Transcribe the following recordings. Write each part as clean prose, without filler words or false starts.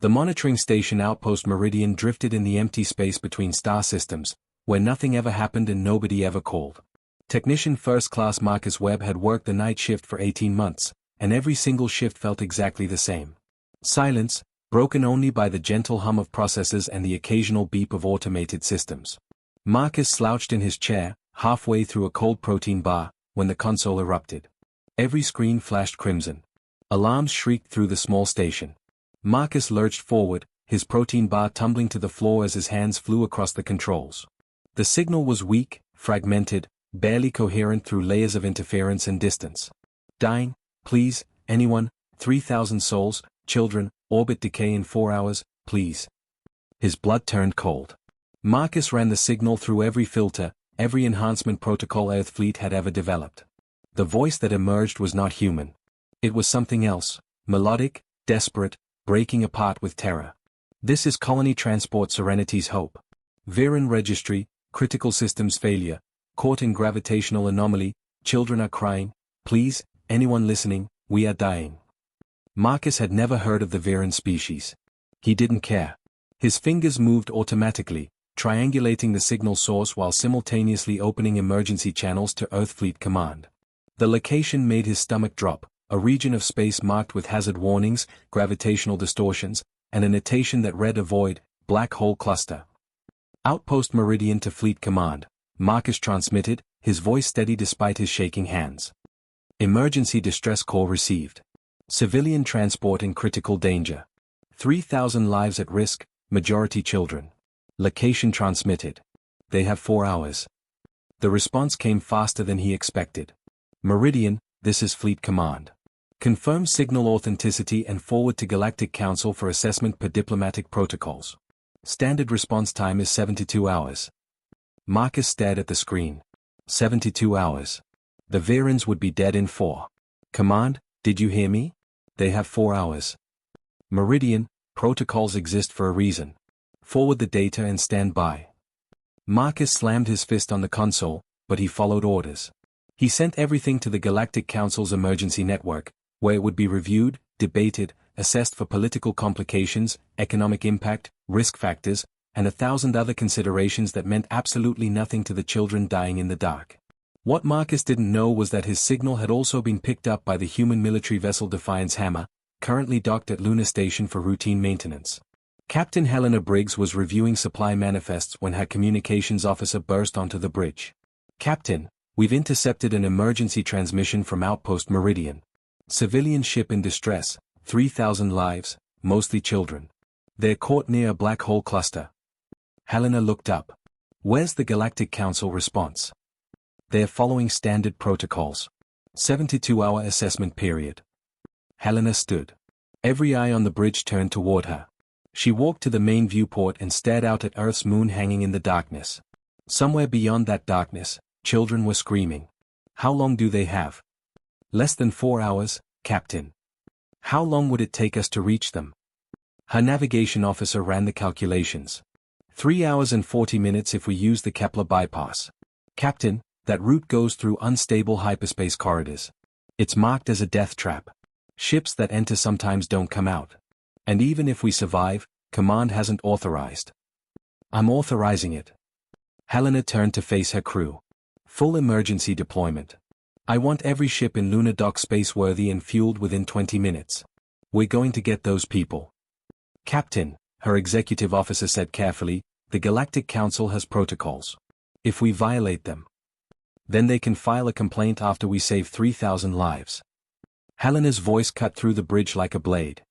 The monitoring station outpost Meridian drifted in the empty space between star systems, where nothing ever happened and nobody ever called. Technician First Class Marcus Webb had worked the night shift for 18 months, and every single shift felt exactly the same. Silence, broken only by the gentle hum of processors and the occasional beep of automated systems. Marcus slouched in his chair, halfway through a cold protein bar, when the console erupted. Every screen flashed crimson. Alarms shrieked through the small station. Marcus lurched forward, his protein bar tumbling to the floor as his hands flew across the controls. The signal was weak, fragmented, barely coherent through layers of interference and distance. Dying, please, anyone, 3,000 souls, children, orbit decay in 4 hours, please. His blood turned cold. Marcus ran the signal through every filter, every enhancement protocol Earthfleet had ever developed. The voice that emerged was not human. It was something else, melodic, desperate, breaking apart with terror. This is Colony Transport Serenity's hope. Viren registry, critical systems failure, caught in gravitational anomaly, children are crying, please, anyone listening, we are dying. Marcus had never heard of the Viren species. He didn't care. His fingers moved automatically, triangulating the signal source while simultaneously opening emergency channels to Earthfleet Command. The location made his stomach drop, a region of space marked with hazard warnings, gravitational distortions, and a notation that read avoid, black hole cluster. Outpost Meridian to Fleet Command, Marcus transmitted, his voice steady despite his shaking hands. Emergency distress call received. Civilian transport in critical danger. 3,000 lives at risk, majority children. Location transmitted. They have 4 hours. The response came faster than he expected. Meridian, this is Fleet Command. Confirm signal authenticity and forward to Galactic Council for assessment per diplomatic protocols. Standard response time is 72 hours. Marcus stared at the screen. 72 hours. The Virens would be dead in 4. Command, did you hear me? They have 4 hours. Meridian, protocols exist for a reason. Forward the data and stand by. Marcus slammed his fist on the console, but he followed orders. He sent everything to the Galactic Council's emergency network, where it would be reviewed, debated, assessed for political complications, economic impact, risk factors, and 1,000 other considerations that meant absolutely nothing to the children dying in the dark. What Marcus didn't know was that his signal had also been picked up by the human military vessel Defiance Hammer, currently docked at Luna Station for routine maintenance. Captain Helena Briggs was reviewing supply manifests when her communications officer burst onto the bridge. Captain, we've intercepted an emergency transmission from Outpost Meridian. Civilian ship in distress, 3,000 lives, mostly children. They're caught near a black hole cluster. Helena looked up. Where's the Galactic Council response? They're following standard protocols. 72-hour assessment period. Helena stood. Every eye on the bridge turned toward her. She walked to the main viewport and stared out at Earth's moon hanging in the darkness. Somewhere beyond that darkness, children were screaming. How long do they have? Less than 4 hours, Captain. How long would it take us to reach them? Her navigation officer ran the calculations. 3 hours and 40 minutes if we use the Kepler bypass. Captain, that route goes through unstable hyperspace corridors. It's marked as a death trap. Ships that enter sometimes don't come out. And even if we survive, Command hasn't authorized. I'm authorizing it. Helena turned to face her crew. Full emergency deployment. I want every ship in Luna Dock spaceworthy and fueled within 20 minutes. We're going to get those people. Captain, her executive officer said carefully, the Galactic Council has protocols. If we violate them, then they can file a complaint after we save 3,000 lives. Helena's voice cut through the bridge like a blade.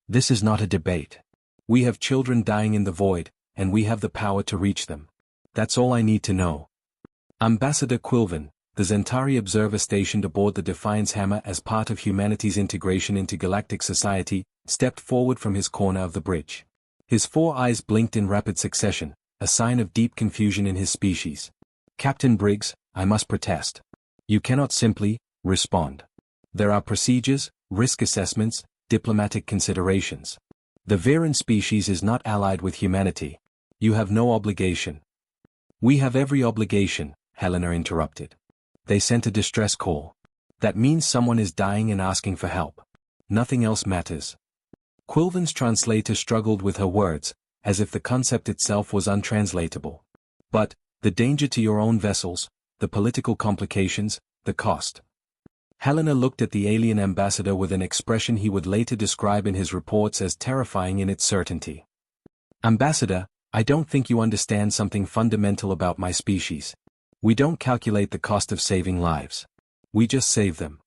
This is not a debate. We have children dying in the void, and we have the power to reach them. That's all I need to know. Ambassador Quilvin, the Zentari observer stationed aboard the Defiance Hammer as part of humanity's integration into galactic society, stepped forward from his corner of the bridge. His 4 eyes blinked in rapid succession, a sign of deep confusion in his species. Captain Briggs, I must protest. You cannot simply respond. There are procedures, risk assessments, diplomatic considerations. The Viren species is not allied with humanity. You have no obligation. We have every obligation, Helena interrupted. They sent a distress call. That means someone is dying and asking for help. Nothing else matters. Quilven's translator struggled with her words, as if the concept itself was untranslatable. But, the danger to your own vessels, the political complications, the cost. Helena looked at the alien ambassador with an expression he would later describe in his reports as terrifying in its certainty. Ambassador, I don't think you understand something fundamental about my species. We don't calculate the cost of saving lives. We just save them.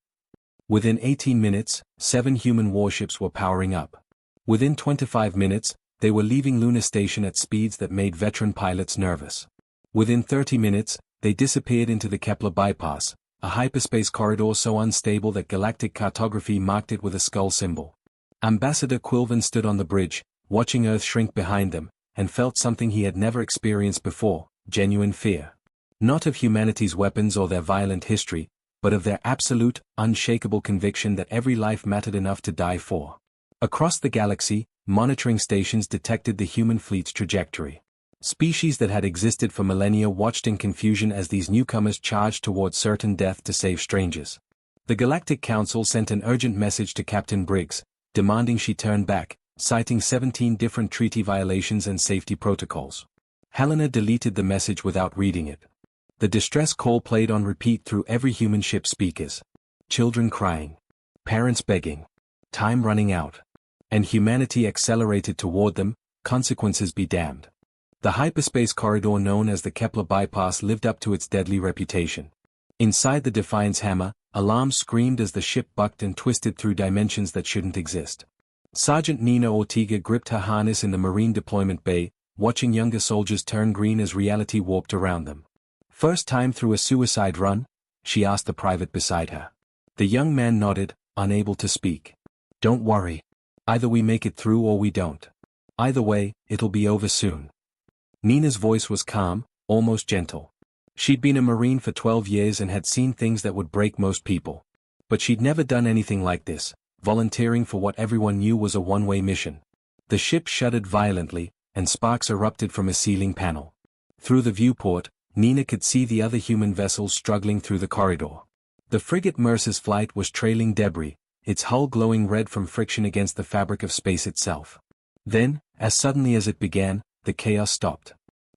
Within 18 minutes, 7 human warships were powering up. Within 25 minutes, they were leaving Lunar Station at speeds that made veteran pilots nervous. Within 30 minutes, they disappeared into the Kepler bypass, a hyperspace corridor so unstable that galactic cartography marked it with a skull symbol. Ambassador Quilven stood on the bridge, watching Earth shrink behind them, and felt something he had never experienced before, genuine fear. Not of humanity's weapons or their violent history, but of their absolute, unshakable conviction that every life mattered enough to die for. Across the galaxy, monitoring stations detected the human fleet's trajectory. Species that had existed for millennia watched in confusion as these newcomers charged toward certain death to save strangers. The Galactic Council sent an urgent message to Captain Briggs, demanding she turn back, citing 17 different treaty violations and safety protocols. Helena deleted the message without reading it. The distress call played on repeat through every human ship speakers. Children crying. Parents begging. Time running out. And humanity accelerated toward them, consequences be damned. The hyperspace corridor known as the Kepler bypass lived up to its deadly reputation. Inside the Defiance hammer, alarms screamed as the ship bucked and twisted through dimensions that shouldn't exist. Sergeant Nina Ortega gripped her harness in the Marine deployment bay, watching younger soldiers turn green as reality warped around them. First time through a suicide run? She asked the private beside her. The young man nodded, unable to speak. Don't worry. Either we make it through or we don't. Either way, it'll be over soon. Nina's voice was calm, almost gentle. She'd been a Marine for 12 years and had seen things that would break most people. But she'd never done anything like this, volunteering for what everyone knew was a one-way mission. The ship shuddered violently, and sparks erupted from a ceiling panel. Through the viewport, Nina could see the other human vessels struggling through the corridor. The frigate Mercer's flight was trailing debris, its hull glowing red from friction against the fabric of space itself. Then, as suddenly as it began, the chaos stopped.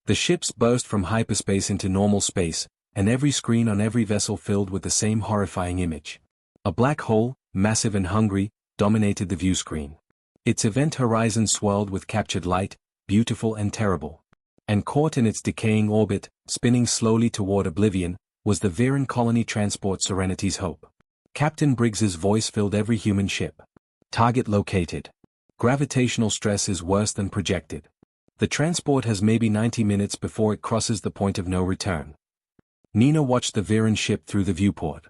The ships burst from hyperspace into normal space, and every screen on every vessel filled with the same horrifying image. A black hole, massive and hungry, dominated the viewscreen. Its event horizon swirled with captured light, beautiful and terrible. And caught in its decaying orbit, spinning slowly toward oblivion, was the Viren colony transport Serenity's Hope. Captain Briggs's voice filled every human ship. Target located. Gravitational stress is worse than projected. The transport has maybe 90 minutes before it crosses the point of no return. Nina watched the Viren ship through the viewport.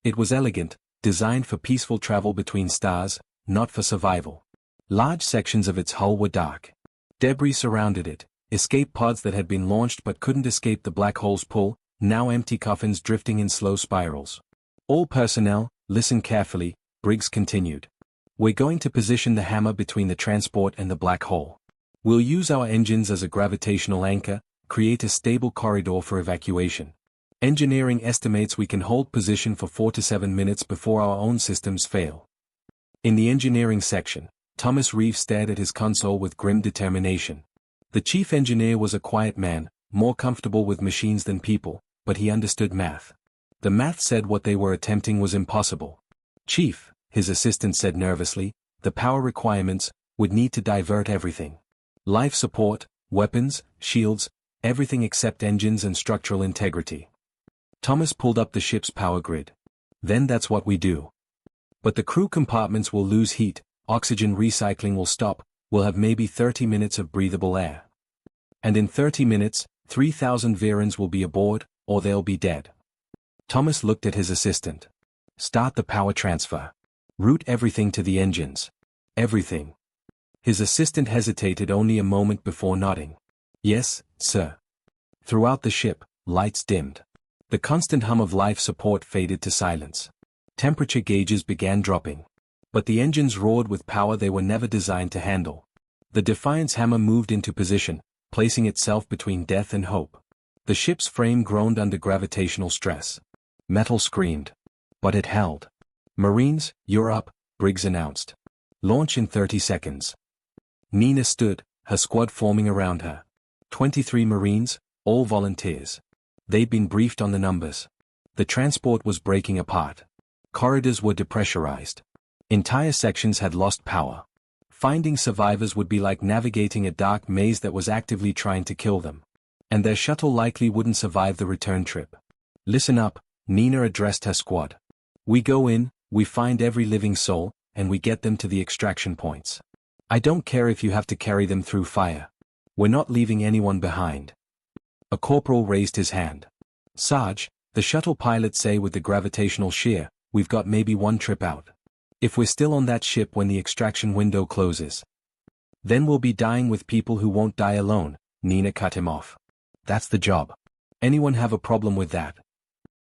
It was elegant, designed for peaceful travel between stars, not for survival. Large sections of its hull were dark. Debris surrounded it, escape pods that had been launched but couldn't escape the black hole's pull, now empty coffins drifting in slow spirals. All personnel, listen carefully, Briggs continued. We're going to position the hammer between the transport and the black hole. We'll use our engines as a gravitational anchor, create a stable corridor for evacuation. Engineering estimates we can hold position for 4 to 7 minutes before our own systems fail. In the engineering section, Thomas Reeve stared at his console with grim determination. The chief engineer was a quiet man, more comfortable with machines than people, but he understood math. The math said what they were attempting was impossible. Chief, his assistant said nervously, the power requirements would need to divert everything. Life support, weapons, shields, everything except engines and structural integrity. Thomas pulled up the ship's power grid. Then that's what we do. But the crew compartments will lose heat, oxygen recycling will stop, we'll have maybe 30 minutes of breathable air. And in 30 minutes, 3,000 Virens will be aboard, or they'll be dead. Thomas looked at his assistant. Start the power transfer. Route everything to the engines. Everything. His assistant hesitated only a moment before nodding. Yes, sir. Throughout the ship, lights dimmed. The constant hum of life support faded to silence. Temperature gauges began dropping. But the engines roared with power they were never designed to handle. The Defiance hammer moved into position, placing itself between death and hope. The ship's frame groaned under gravitational stress. Metal screamed. But it held. Marines, you're up, Briggs announced. Launch in 30 seconds. Nina stood, her squad forming around her. 23 Marines, all volunteers. They'd been briefed on the numbers. The transport was breaking apart. Corridors were depressurized. Entire sections had lost power. Finding survivors would be like navigating a dark maze that was actively trying to kill them. And their shuttle likely wouldn't survive the return trip. Listen up, Nina addressed her squad. We go in, we find every living soul, and we get them to the extraction points. I don't care if you have to carry them through fire. We're not leaving anyone behind. A corporal raised his hand. Sarge, the shuttle pilots say with the gravitational shear, we've got maybe one trip out. If we're still on that ship when the extraction window closes, then we'll be dying with people who won't die alone, Nina cut him off. That's the job. Anyone have a problem with that?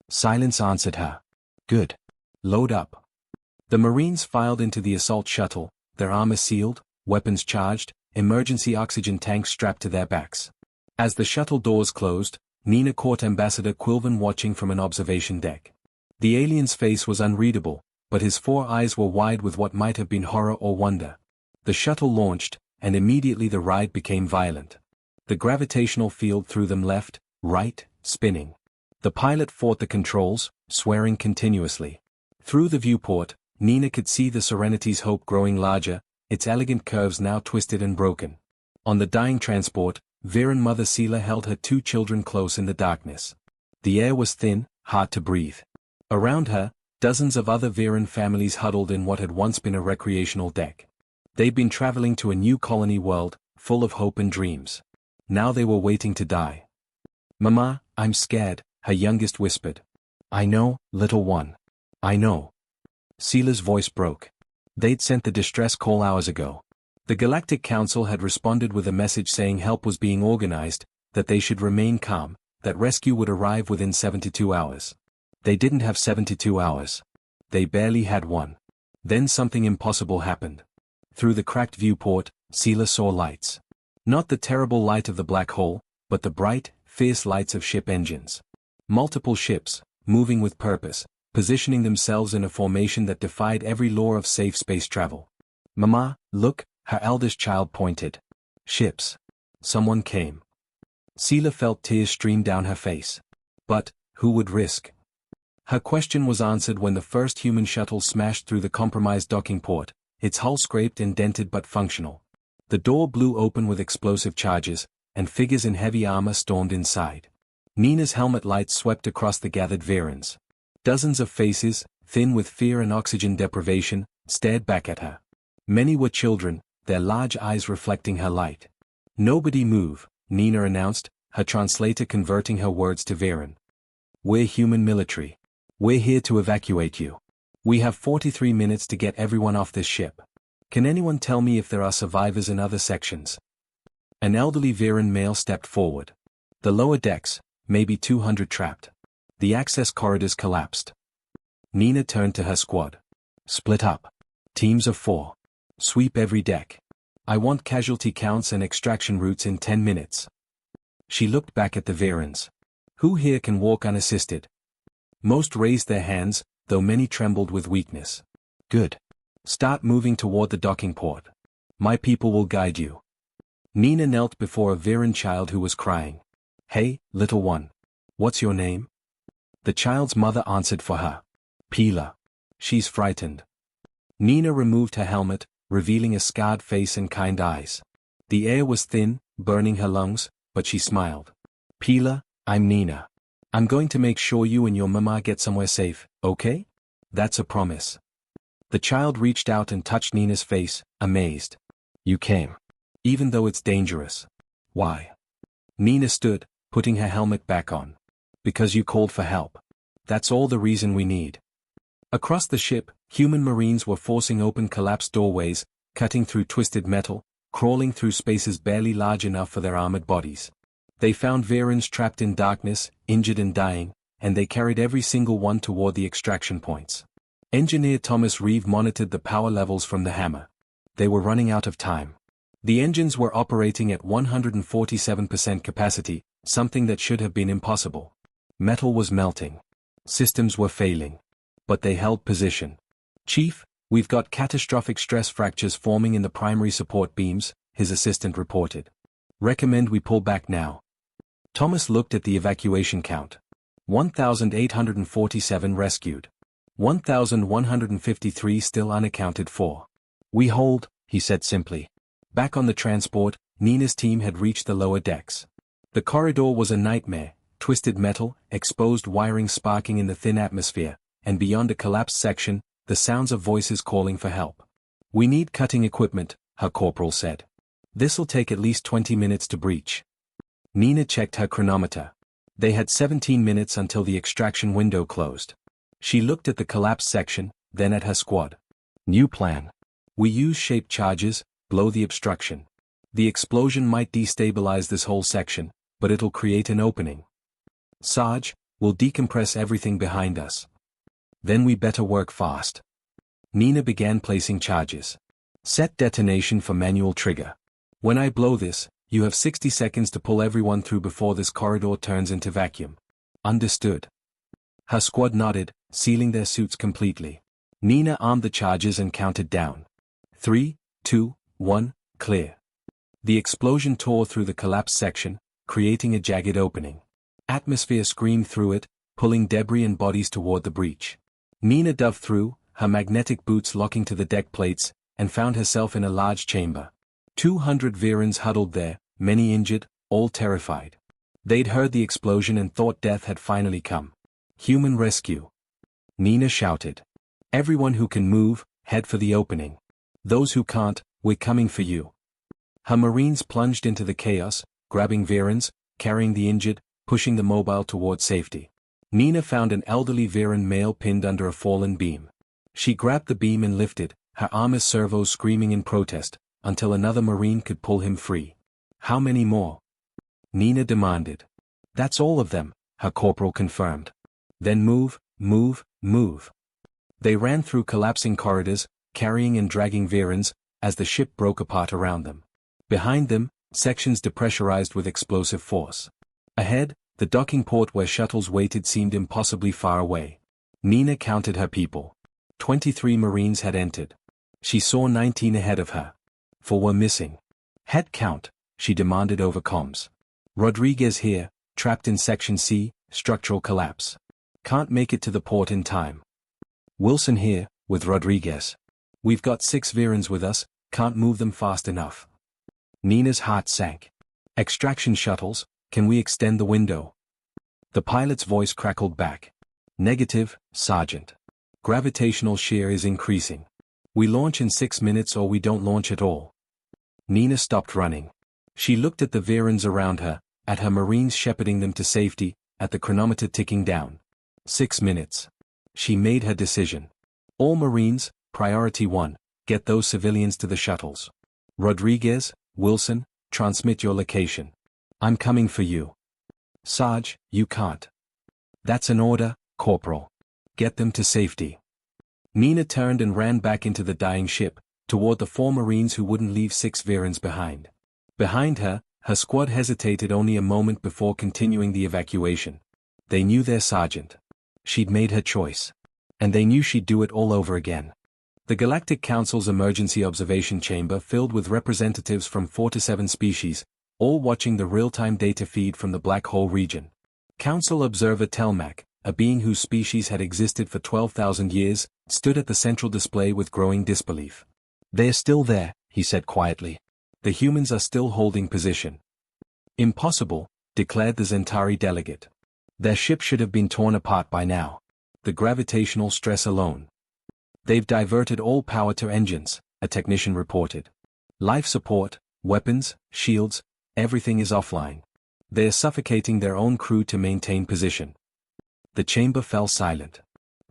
Silence answered her. Good. Load up. The Marines filed into the assault shuttle, their armor sealed, weapons charged, emergency oxygen tanks strapped to their backs. As the shuttle doors closed, Nina caught Ambassador Quilvan watching from an observation deck. The alien's face was unreadable, but his 4 eyes were wide with what might have been horror or wonder. The shuttle launched, and immediately the ride became violent. The gravitational field threw them left, right, spinning. The pilot fought the controls, swearing continuously. Through the viewport, Nina could see the Serenity's hope growing larger, its elegant curves now twisted and broken. On the dying transport, Viren Mother Sela held her 2 children close in the darkness. The air was thin, hard to breathe. Around her, dozens of other Viren families huddled in what had once been a recreational deck. They'd been traveling to a new colony world, full of hope and dreams. Now they were waiting to die. Mama, I'm scared, her youngest whispered. I know, little one. I know. Sela's voice broke. They'd sent the distress call hours ago. The Galactic Council had responded with a message saying help was being organized, that they should remain calm, that rescue would arrive within 72 hours. They didn't have 72 hours. They barely had one. Then something impossible happened. Through the cracked viewport, Sela saw lights. Not the terrible light of the black hole, but the bright, fierce lights of ship engines. Multiple ships, moving with purpose, positioning themselves in a formation that defied every law of safe space travel. Mama, look, her eldest child pointed. Ships. Someone came. Sela felt tears stream down her face. But, who would risk? Her question was answered when the first human shuttle smashed through the compromised docking port, its hull scraped and dented but functional. The door blew open with explosive charges, and figures in heavy armor stormed inside. Nina's helmet lights swept across the gathered Virens. Dozens of faces, thin with fear and oxygen deprivation, stared back at her. Many were children, their large eyes reflecting her light. Nobody move, Nina announced, her translator converting her words to Viren. We're human military. We're here to evacuate you. We have 43 minutes to get everyone off this ship. Can anyone tell me if there are survivors in other sections? An elderly Viren male stepped forward. The lower decks, maybe 200 trapped. The access corridors collapsed. Nina turned to her squad. Split up. Teams of 4. Sweep every deck. I want casualty counts and extraction routes in 10 minutes. She looked back at the Virens. Who here can walk unassisted? Most raised their hands, though many trembled with weakness. Good. Start moving toward the docking port. My people will guide you. Nina knelt before a Viren child who was crying. Hey, little one. What's your name? The child's mother answered for her. Pila. She's frightened. Nina removed her helmet, revealing a scarred face and kind eyes. The air was thin, burning her lungs, but she smiled. Pila, I'm Nina. I'm going to make sure you and your mama get somewhere safe, okay? That's a promise. The child reached out and touched Nina's face, amazed. You came. Even though it's dangerous. Why? Nina stood, putting her helmet back on. Because you called for help. That's all the reason we need. Across the ship, human Marines were forcing open collapsed doorways, cutting through twisted metal, crawling through spaces barely large enough for their armored bodies. They found Virens trapped in darkness, injured and dying, and they carried every single one toward the extraction points. Engineer Thomas Reeve monitored the power levels from the hammer. They were running out of time. The engines were operating at 147% capacity, something that should have been impossible. Metal was melting. Systems were failing. But they held position. Chief, We've got catastrophic stress fractures forming in the primary support beams, his assistant reported. Recommend we pull back now. Thomas looked at the evacuation count. 1,847 rescued. 1,153 still unaccounted for. We hold, he said simply. Back on the transport, Nina's team had reached the lower decks. The corridor was a nightmare, twisted metal, exposed wiring sparking in the thin atmosphere, and beyond a collapsed section, the sounds of voices calling for help. We need cutting equipment, her corporal said. This'll take at least 20 minutes to breach. Nina checked her chronometer. They had 17 minutes until the extraction window closed. She looked at the collapsed section, then at her squad. New plan. We use shaped charges, blow the obstruction. The explosion might destabilize this whole section, but it'll create an opening. Sarge, we'll decompress everything behind us. Then we better work fast. Nina began placing charges. Set detonation for manual trigger. When I blow this, you have 60 seconds to pull everyone through before this corridor turns into vacuum. Understood. Her squad nodded, sealing their suits completely. Nina armed the charges and counted down. 3, 2, 1, clear. The explosion tore through the collapsed section, creating a jagged opening. Atmosphere screamed through it, pulling debris and bodies toward the breach. Nina dove through, her magnetic boots locking to the deck plates, and found herself in a large chamber. 200 Virans huddled there, many injured, all terrified. They'd heard the explosion and thought death had finally come. Human rescue. Nina shouted. Everyone who can move, head for the opening. Those who can't, we're coming for you. Her Marines plunged into the chaos, grabbing Virans, carrying the injured, pushing the mobile toward safety. Nina found an elderly Viran male pinned under a fallen beam. She grabbed the beam and lifted, her armor servos screaming in protest, until another Marine could pull him free. How many more? Nina demanded. That's all of them, her corporal confirmed. Then move, move, move. They ran through collapsing corridors, carrying and dragging Virans, as the ship broke apart around them. Behind them, sections depressurized with explosive force. Ahead, the docking port where shuttles waited seemed impossibly far away. Nina counted her people. 23 Marines had entered. She saw 19 ahead of her. 4 were missing. Head count, she demanded over comms. Rodriguez here, trapped in Section C, structural collapse. Can't make it to the port in time. Wilson here, with Rodriguez. We've got 6 Virans with us, can't move them fast enough. Nina's heart sank. Extraction shuttles, can we extend the window? The pilot's voice crackled back. Negative, Sergeant. Gravitational shear is increasing. We launch in 6 minutes or we don't launch at all. Nina stopped running. She looked at the Virans around her, at her Marines shepherding them to safety, at the chronometer ticking down. 6 minutes. She made her decision. All Marines, priority 1, get those civilians to the shuttles. Rodriguez, Wilson, transmit your location. I'm coming for you. Sarge, you can't. That's an order, Corporal. Get them to safety. Nina turned and ran back into the dying ship, toward the 4 Marines who wouldn't leave 6 Virans behind. Behind her, her squad hesitated only a moment before continuing the evacuation. They knew their sergeant. She'd made her choice. And they knew she'd do it all over again. The Galactic Council's emergency observation chamber filled with representatives from 4 to 7 species, all watching the real-time data feed from the black hole region. Council observer Telmac, a being whose species had existed for 12,000 years, stood at the central display with growing disbelief. They're still there, he said quietly. The humans are still holding position. Impossible, declared the Zentari delegate. Their ship should have been torn apart by now. The gravitational stress alone. They've diverted all power to engines, a technician reported. Life support, weapons, shields, everything is offline. They're suffocating their own crew to maintain position. The chamber fell silent.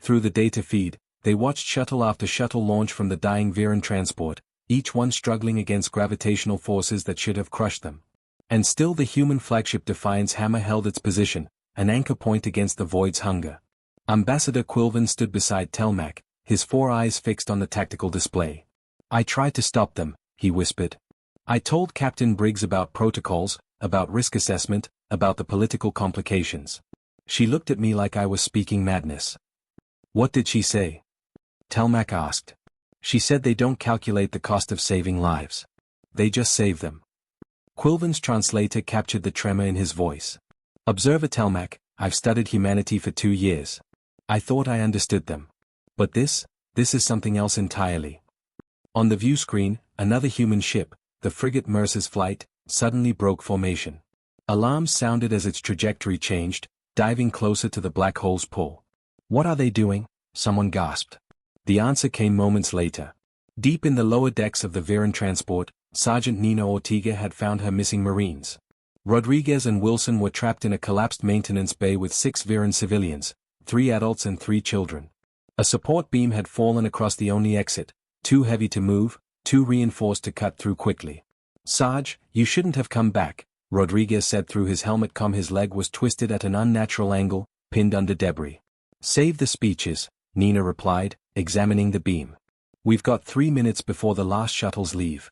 Through the data feed, they watched shuttle after shuttle launch from the dying Viran transport, each one struggling against gravitational forces that should have crushed them. And still the human flagship Defiance Hammer held its position, an anchor point against the void's hunger. Ambassador Quilvan stood beside Telmac, his 4 eyes fixed on the tactical display. I tried to stop them, he whispered. I told Captain Briggs about protocols, about risk assessment, about the political complications. She looked at me like I was speaking madness. What did she say? Telmac asked. She said they don't calculate the cost of saving lives. They just save them. Quilven's translator captured the tremor in his voice. Observer Telmac, I've studied humanity for 2 years. I thought I understood them. But this is something else entirely. On the view screen, another human ship, the frigate Mercer's Flight, suddenly broke formation. Alarms sounded as its trajectory changed, diving closer to the black hole's pull. What are they doing? Someone gasped. The answer came moments later. Deep in the lower decks of the Viren transport, Sergeant Nina Ortega had found her missing Marines. Rodriguez and Wilson were trapped in a collapsed maintenance bay with 6 Viren civilians, 3 adults and 3 children. A support beam had fallen across the only exit, too heavy to move, too reinforced to cut through quickly. Sarge, you shouldn't have come back, Rodriguez said through his helmet com. His leg was twisted at an unnatural angle, pinned under debris. Save the speeches, Nina replied, examining the beam. We've got 3 minutes before the last shuttles leave.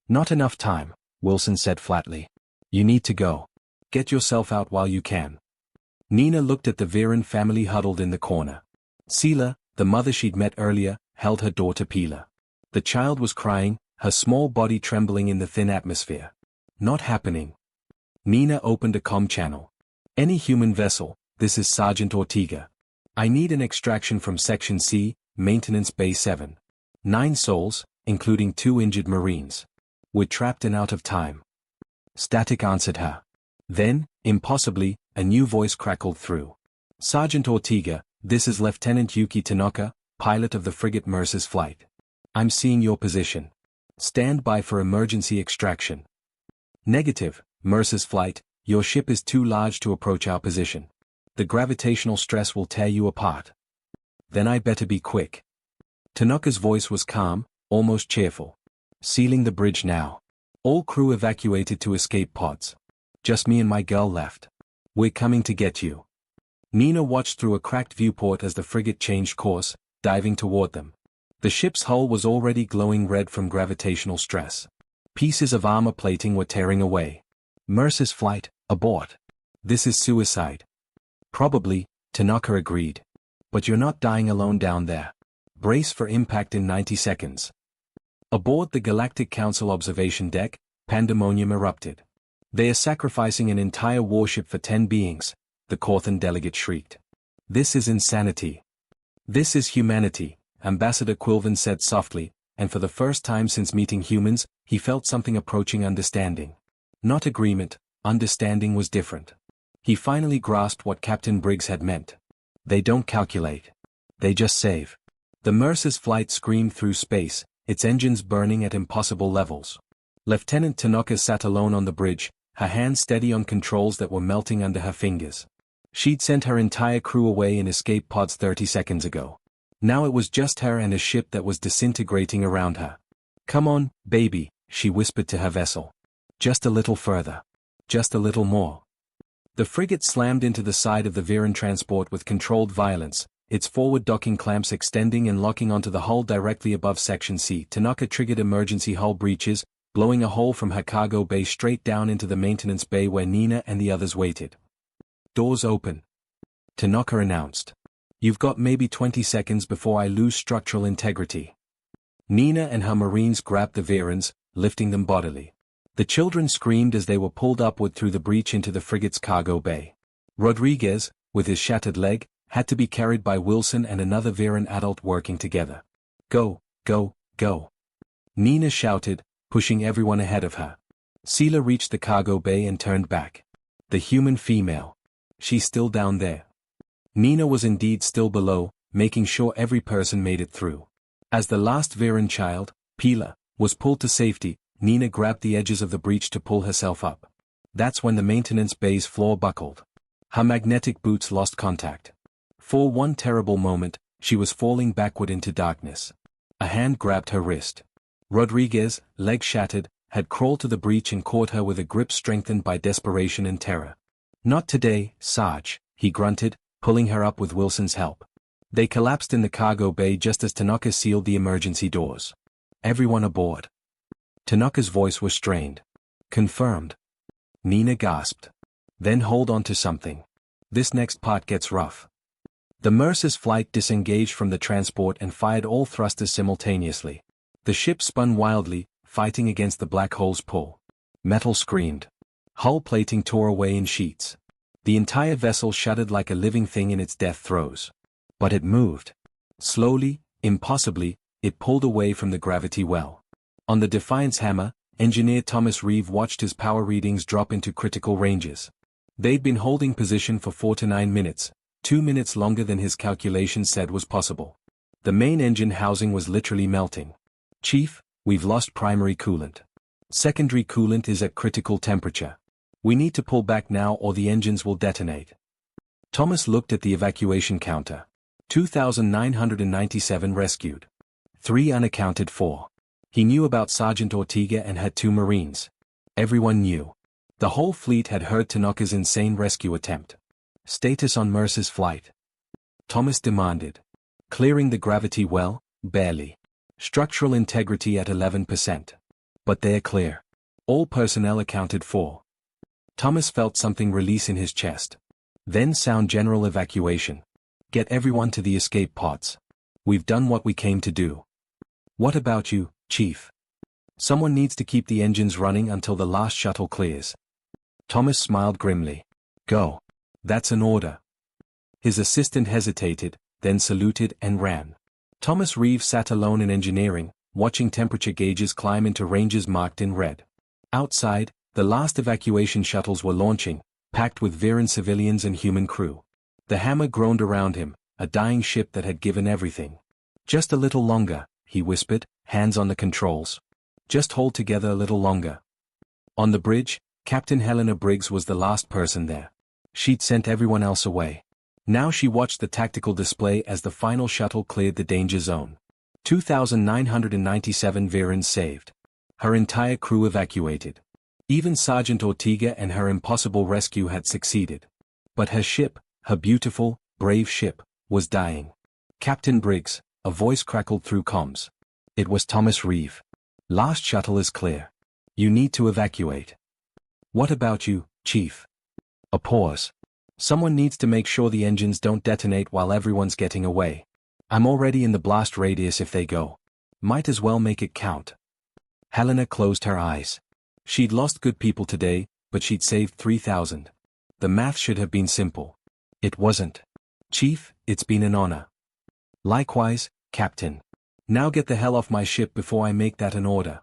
Not enough time, Wilson said flatly. You need to go. Get yourself out while you can. Nina looked at the Viren family huddled in the corner. Sela, the mother she'd met earlier, held her daughter Pila. The child was crying, her small body trembling in the thin atmosphere. Not happening. Nina opened a comm channel. Any human vessel, this is Sergeant Ortega. I need an extraction from Section C, Maintenance Bay 7. 9 souls, including 2 injured Marines. We're trapped and out of time. Static answered her. Then, impossibly, a new voice crackled through. Sergeant Ortega, this is Lieutenant Yuki Tanaka, pilot of the frigate Mercer's Flight. I'm seeing your position. Stand by for emergency extraction. Negative, Mercer's Flight, your ship is too large to approach our position. The gravitational stress will tear you apart. Then I better be quick. Tanaka's voice was calm, almost cheerful. Sealing the bridge now. All crew evacuated to escape pods. Just me and my girl left. We're coming to get you. Nina watched through a cracked viewport as the frigate changed course, diving toward them. The ship's hull was already glowing red from gravitational stress. Pieces of armor plating were tearing away. Mercer's Flight, abort. This is suicide. Probably, Tanaka agreed. But you're not dying alone down there. Brace for impact in 90 seconds. Aboard the Galactic Council observation deck, pandemonium erupted. They are sacrificing an entire warship for 10 beings, the Corthan delegate shrieked. This is insanity. This is humanity, Ambassador Quilven said softly, and for the first time since meeting humans, he felt something approaching understanding. Not agreement, understanding was different. He finally grasped what Captain Briggs had meant. They don't calculate. They just save. The Mercer's Flight screamed through space, its engines burning at impossible levels. Lieutenant Tanaka sat alone on the bridge, her hands steady on controls that were melting under her fingers. She'd sent her entire crew away in escape pods 30 seconds ago. Now it was just her and a ship that was disintegrating around her. Come on, baby, she whispered to her vessel. Just a little further. Just a little more. The frigate slammed into the side of the Viren transport with controlled violence, its forward docking clamps extending and locking onto the hull directly above Section C. Tanaka triggered emergency hull breaches, blowing a hole from her cargo bay straight down into the maintenance bay where Nina and the others waited. Doors open. Tanaka announced. You've got maybe 20 seconds before I lose structural integrity. Nina and her Marines grabbed the Virens, lifting them bodily. The children screamed as they were pulled upward through the breach into the frigate's cargo bay. Rodriguez, with his shattered leg, had to be carried by Wilson and another Viren adult working together. Go, go, go. Nina shouted, pushing everyone ahead of her. Sela reached the cargo bay and turned back. The human female. She's still down there. Nina was indeed still below, making sure every person made it through. As the last Viren child, Pila, was pulled to safety, Nina grabbed the edges of the breach to pull herself up. That's when the maintenance bay's floor buckled. Her magnetic boots lost contact. For one terrible moment, she was falling backward into darkness. A hand grabbed her wrist. Rodriguez, leg shattered, had crawled to the breach and caught her with a grip strengthened by desperation and terror. Not today, Sarge, he grunted, pulling her up with Wilson's help. They collapsed in the cargo bay just as Tanaka sealed the emergency doors. Everyone aboard. Tanaka's voice was strained. Confirmed. Nina gasped. Then hold on to something. This next part gets rough. The Mercer's flight disengaged from the transport and fired all thrusters simultaneously. The ship spun wildly, fighting against the black hole's pull. Metal screamed. Hull plating tore away in sheets. The entire vessel shuddered like a living thing in its death throes. But it moved. Slowly, impossibly, it pulled away from the gravity well. On the Defiance hammer, engineer Thomas Reeve watched his power readings drop into critical ranges. They'd been holding position for 4 to 9 minutes, 2 minutes longer than his calculations said was possible. The main engine housing was literally melting. "Chief, we've lost primary coolant. Secondary coolant is at critical temperature. We need to pull back now or the engines will detonate." Thomas looked at the evacuation counter. 2,997 rescued. 3 unaccounted for. He knew about Sergeant Ortega and had 2 Marines. Everyone knew. The whole fleet had heard Tanaka's insane rescue attempt. Status on Mercer's flight? Thomas demanded. Clearing the gravity well, barely. Structural integrity at 11%. But they're clear. All personnel accounted for. Thomas felt something release in his chest. Then sound general evacuation. Get everyone to the escape pods. We've done what we came to do. What about you, Chief? Someone needs to keep the engines running until the last shuttle clears. Thomas smiled grimly. Go. That's an order. His assistant hesitated, then saluted and ran. Thomas Reeve sat alone in engineering, watching temperature gauges climb into ranges marked in red. Outside, the last evacuation shuttles were launching, packed with Viren civilians and human crew. The hammer groaned around him, a dying ship that had given everything. Just a little longer, he whispered, hands on the controls. Just hold together a little longer. On the bridge, Captain Helena Briggs was the last person there. She'd sent everyone else away. Now she watched the tactical display as the final shuttle cleared the danger zone. 2,997 Virens saved. Her entire crew evacuated. Even Sergeant Ortega and her impossible rescue had succeeded. But her ship, her beautiful, brave ship, was dying. Captain Briggs, a voice crackled through comms. It was Thomas Reeve. Last shuttle is clear. You need to evacuate. What about you, Chief? A pause. Someone needs to make sure the engines don't detonate while everyone's getting away. I'm already in the blast radius if they go. Might as well make it count. Helena closed her eyes. She'd lost good people today, but she'd saved 3,000. The math should have been simple. It wasn't. Chief, it's been an honor. Likewise, Captain. Now get the hell off my ship before I make that an order.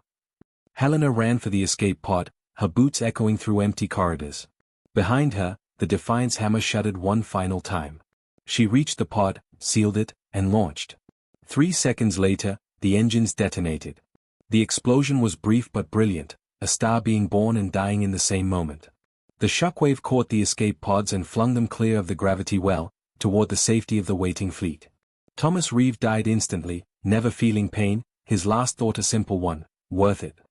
Helena ran for the escape pod, her boots echoing through empty corridors. Behind her, the Defiance hammer shuddered one final time. She reached the pod, sealed it, and launched. 3 seconds later, the engines detonated. The explosion was brief but brilliant, a star being born and dying in the same moment. The shockwave caught the escape pods and flung them clear of the gravity well, toward the safety of the waiting fleet. Thomas Reeve died instantly, never feeling pain, his last thought a simple one: worth it.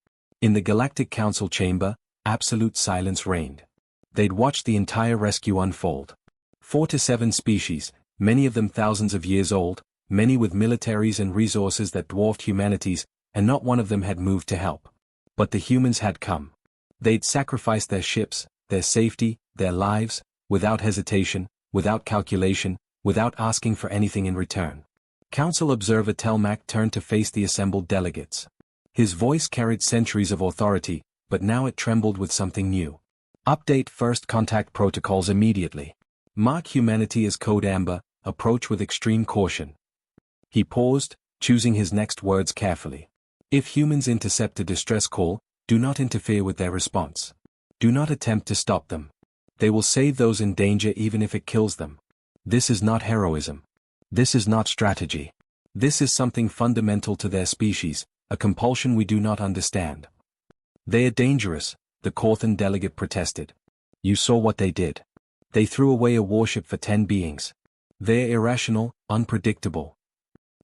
In the Galactic Council chamber, absolute silence reigned. They'd watched the entire rescue unfold. 4 to 7 species, many of them thousands of years old, many with militaries and resources that dwarfed humanity's, and not one of them had moved to help. But the humans had come. They'd sacrificed their ships, their safety, their lives, without hesitation, without calculation, without asking for anything in return. Council Observer Telmac turned to face the assembled delegates. His voice carried centuries of authority, but now it trembled with something new. Update first contact protocols immediately. Mark humanity as Code Amber, approach with extreme caution. He paused, choosing his next words carefully. If humans intercept a distress call, do not interfere with their response. Do not attempt to stop them. They will save those in danger even if it kills them. This is not heroism. This is not strategy. This is something fundamental to their species, a compulsion we do not understand. They are dangerous, the Corthan delegate protested. You saw what they did. They threw away a warship for 10 beings. They're irrational, unpredictable.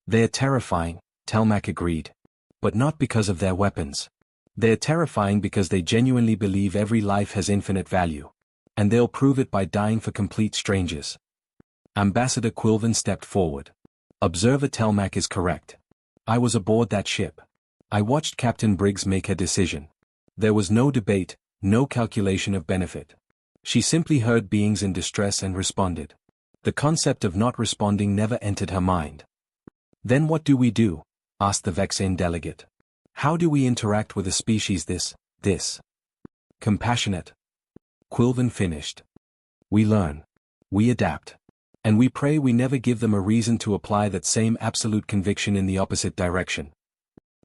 They're terrifying, Telmac agreed. But not because of their weapons. They're terrifying because they genuinely believe every life has infinite value. And they'll prove it by dying for complete strangers. Ambassador Quilvan stepped forward. Observer Telmac is correct. I was aboard that ship. I watched Captain Briggs make her decision. There was no debate, no calculation of benefit. She simply heard beings in distress and responded. The concept of not responding never entered her mind. "Then what do we do?" asked the Vexane delegate. "How do we interact with a species this compassionate?" Quilvin finished. "We learn. We adapt. And we pray we never give them a reason to apply that same absolute conviction in the opposite direction."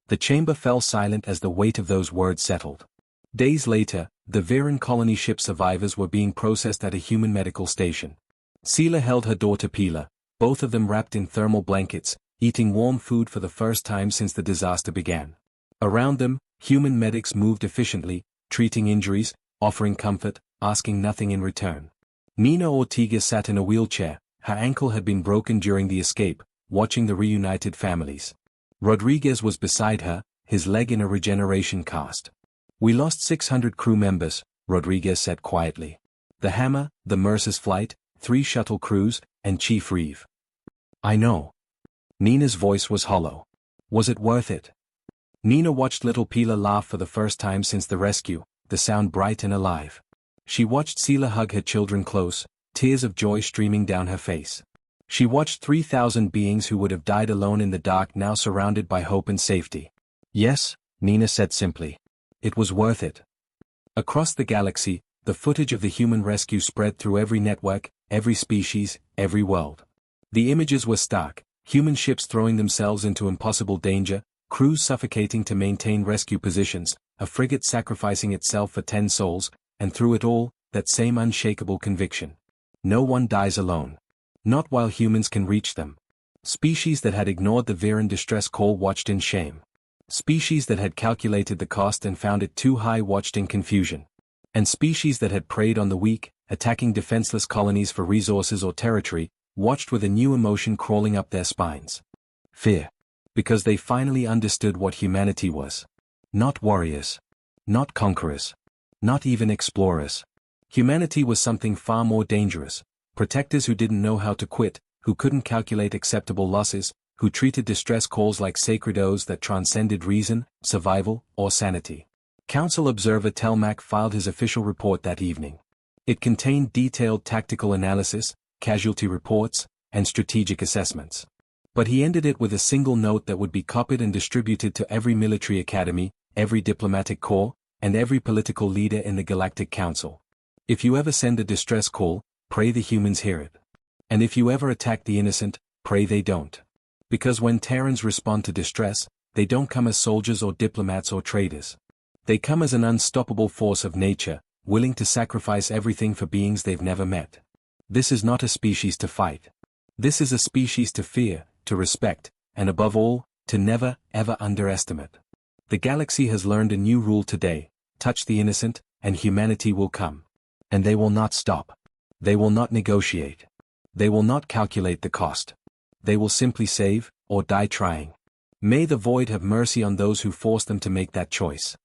The chamber fell silent as the weight of those words settled. Days later, the Viren colony ship survivors were being processed at a human medical station. Sela held her daughter Pila, both of them wrapped in thermal blankets, eating warm food for the first time since the disaster began. Around them, human medics moved efficiently, treating injuries, offering comfort, asking nothing in return. Nina Ortega sat in a wheelchair, her ankle had been broken during the escape, watching the reunited families. Rodriguez was beside her, his leg in a regeneration cast. "We lost 600 crew members," Rodriguez said quietly. "The Hammer, the Mercer's flight, 3 shuttle crews, and Chief Reeve." "I know." Nina's voice was hollow. "Was it worth it?" Nina watched little Pila laugh for the first time since the rescue, the sound bright and alive. She watched Sela hug her children close, tears of joy streaming down her face. She watched 3,000 beings who would have died alone in the dark now surrounded by hope and safety. "Yes," Nina said simply. "It was worth it." Across the galaxy, the footage of the human rescue spread through every network, every species, every world. The images were stark, human ships throwing themselves into impossible danger, crews suffocating to maintain rescue positions, a frigate sacrificing itself for 10 souls, and through it all, that same unshakable conviction. No one dies alone. Not while humans can reach them. Species that had ignored the Viren distress call watched in shame. Species that had calculated the cost and found it too high watched in confusion. And species that had preyed on the weak, attacking defenseless colonies for resources or territory, watched with a new emotion crawling up their spines. Fear. Because they finally understood what humanity was. Not warriors. Not conquerors. Not even explorers. Humanity was something far more dangerous. Protectors who didn't know how to quit, who couldn't calculate acceptable losses, who treated distress calls like sacred oaths that transcended reason, survival, or sanity. Council observer Telmac filed his official report that evening. It contained detailed tactical analysis, casualty reports, and strategic assessments. But he ended it with a single note that would be copied and distributed to every military academy, every diplomatic corps, and every political leader in the Galactic Council. If you ever send a distress call, pray the humans hear it. And if you ever attack the innocent, pray they don't. Because when Terrans respond to distress, they don't come as soldiers or diplomats or traders. They come as an unstoppable force of nature, willing to sacrifice everything for beings they've never met. This is not a species to fight. This is a species to fear, to respect, and above all, to never, ever underestimate. The galaxy has learned a new rule today: touch the innocent, and humanity will come. And they will not stop. They will not negotiate. They will not calculate the cost. They will simply save, or die trying. May the Void have mercy on those who force them to make that choice.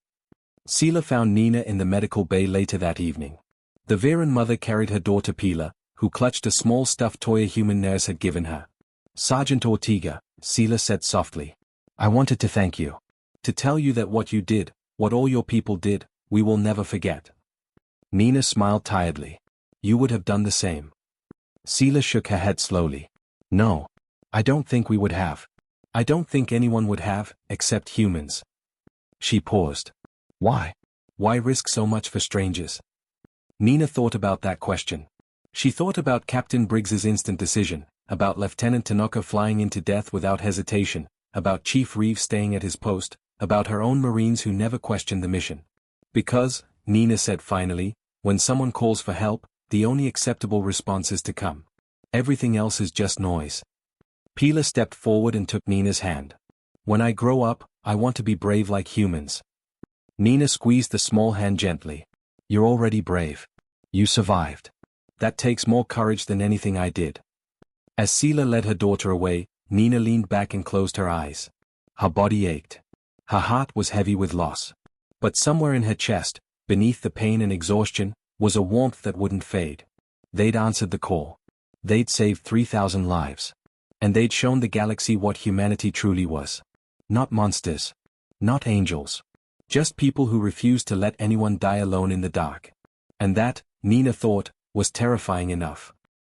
Sela found Nina in the medical bay later that evening. The Viren mother carried her daughter Pila, who clutched a small stuffed toy a human nurse had given her. "Sergeant Ortega," Sela said softly. "I wanted to thank you. To tell you that what you did, what all your people did, we will never forget." Nina smiled tiredly. "You would have done the same." Sela shook her head slowly. "No. I don't think we would have. I don't think anyone would have, except humans." She paused. "Why? Why risk so much for strangers?" Nina thought about that question. She thought about Captain Briggs's instant decision, about Lieutenant Tanaka flying into death without hesitation, about Chief Reeve staying at his post, about her own Marines who never questioned the mission. Because, Nina said finally, when someone calls for help, the only acceptable response is to come. Everything else is just noise. Pila stepped forward and took Nina's hand. "When I grow up, I want to be brave like humans." Nina squeezed the small hand gently. "You're already brave. You survived. That takes more courage than anything I did." As Sela led her daughter away, Nina leaned back and closed her eyes. Her body ached. Her heart was heavy with loss. But somewhere in her chest, beneath the pain and exhaustion, was a warmth that wouldn't fade. They'd answered the call. They'd saved 3,000 lives. And they'd shown the galaxy what humanity truly was. Not monsters. Not angels. Just people who refused to let anyone die alone in the dark. And that, Nina thought, was terrifying enough.